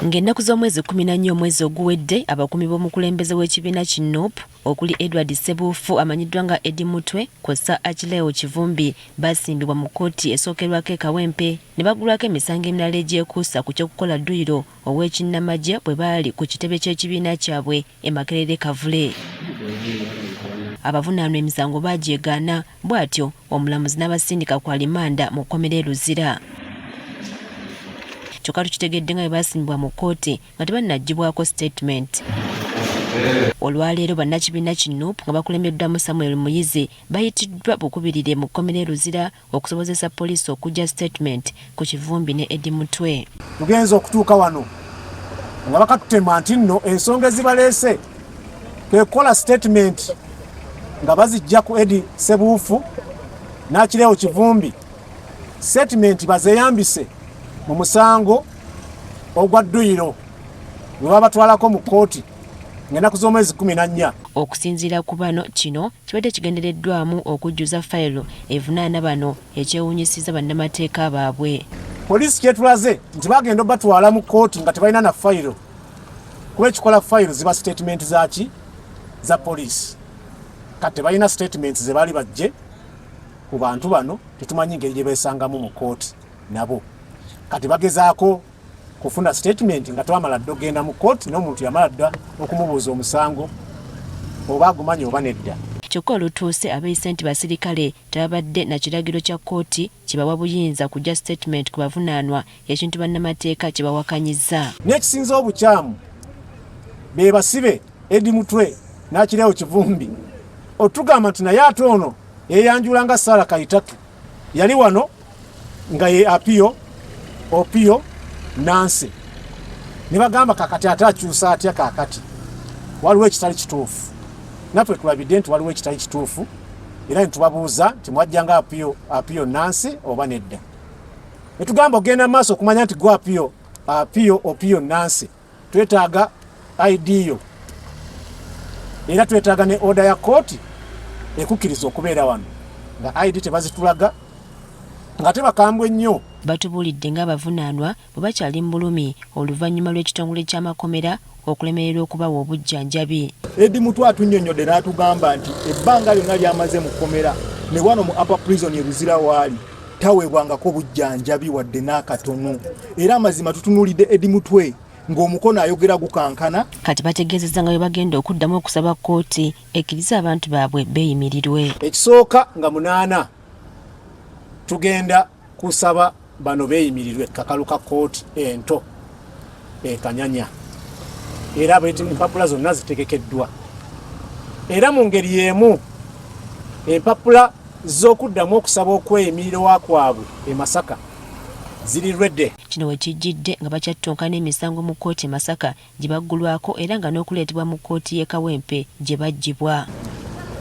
Ng'ennaku z'omwezi 14 omwezi oguwedde abakuumi b'omukulembeze w'ekibiina ki NUP okuli Edward Ssebuufu amanyiddwa nga Eddie Mutwe kw'ossa Achileo Kivumbi basimbibwa mu kkooti esookerwako e Kawempe ne baggulwako emisango emirala egyekuusa ku ky'okukola dduyiro ow'ekinnamagye bwe baali ku kitebe ky'ekibiina kyabwe e Makerere Kavule. Abavunaanwa emisango baajeegaana bw'atyo omulamuzi n'abasindika ku alimanda mu kkomera e Luzira. Kyokka tukitegedde nga bwe basimbibwa mu kkooti nga tebannaggyibwako statement. Olwaleero bannakibiina ki NUP nga bakulembeddwamu Samuel Muyizi bayitiddwa bukubirire mu kkomera e Luzira okusobozesa poliisi okuggya statement ku Kivumbi ne Eddie Mutwe. Tugenza okutuuka wano nga bakatutema nti nno ensonga ezibaleese kekukola statement nga bazijja ku Eddie Ssebuufu n'Achileo Kivumbi. Statement bazeeyambise mu musango ogwa dduyiro bwe babatwalako mu kkooti ng'ennaku z'omwezi 14. Okusinziira ku bano kino kibadde kigendereddwamu okujjuza fayiro evunaana bano ekyewuunyisiza bannamateeka baabwe. Poliisi kyetulaze nti bagenda obatwala mu kkooti nga tebalina na fayiro kuba ekikola fayiro ziba statement zaki za poliisi kati tebalina statements ze baali bajje ku bantu bano tetumanyi ngeri gye beesangamu mu kkooti nabo kati bagezaako kufuna statement nga twamala dda ogenda mu kkooti n'omuntu yamala dda okumubuuza omusango oba agumanyi oba nedda. Kyokka olutuuse abeeyise nti basirikale tebabadde na kiragiro kya kkooti kibawa buyinza kujja statement ku bavunaanwa ekintu bannamateeka kye bawakanyizza. N'ekisinza obukyamu be basibe Eddie Mutwe n'Achileo Kivumbi otugamba nti naye ate ono yeeyanjula nga Sarah Kayitatu yali wano nga ye Opio Nancy ne bagamba kakati ate akyusa atya kakati waliwo ekitali kituufu. Naffe tulabidde nti waliwo ekitali kituufu era nitubabuuza nti mwajjanga Apio Nancy oba nedda. Ne tugamba ogenda mu maaso okumanya nti gwe Opio Nancy twetaaga ID yo era twetaaga ne order ya kkooti ekukkiriza okubeera wano nga ID tebazitulaga nga tebakambwe nnyo. Batubuulidde ng'abavunaanwa bwe bakyali mu bulumi oluvannyuma lw'ekitongole ky'amakomera okulemererwa okubawa obujjanjabi. Eddie Mutwe atunnyonnyodde n'atugamba nti ebbanga lyonna ly'amaze mu kkomera ne wano mu upper prison e Luzira waali taweebwangako obujjanjabi wadde n'akatono. Era amazima tutunuulidde Eddie Mutwe ng'omukono ayogera gukankana. Kati bategeezezza nga bwe bagenda okuddamu okusaba kkooti ekkiriza abantu baabwe beeyimirirwe. Ekisooka nga 8 tugenda kusaba bano beeyimirirwe kakalu ka kkooti ento Kanyanya era empapula zonna zitegekeddwa era mu ngeri y'emu empapula z'okuddamu okusaba okweyimirirwa kwabwe e Masaka ziri redde. Kino we kijjidde nga bakyattonkana emisango mu kkooti e Masaka gye baggulwako era nga n'okuleetebwa mu kkooti y'e Kawempe gye baggyibwa.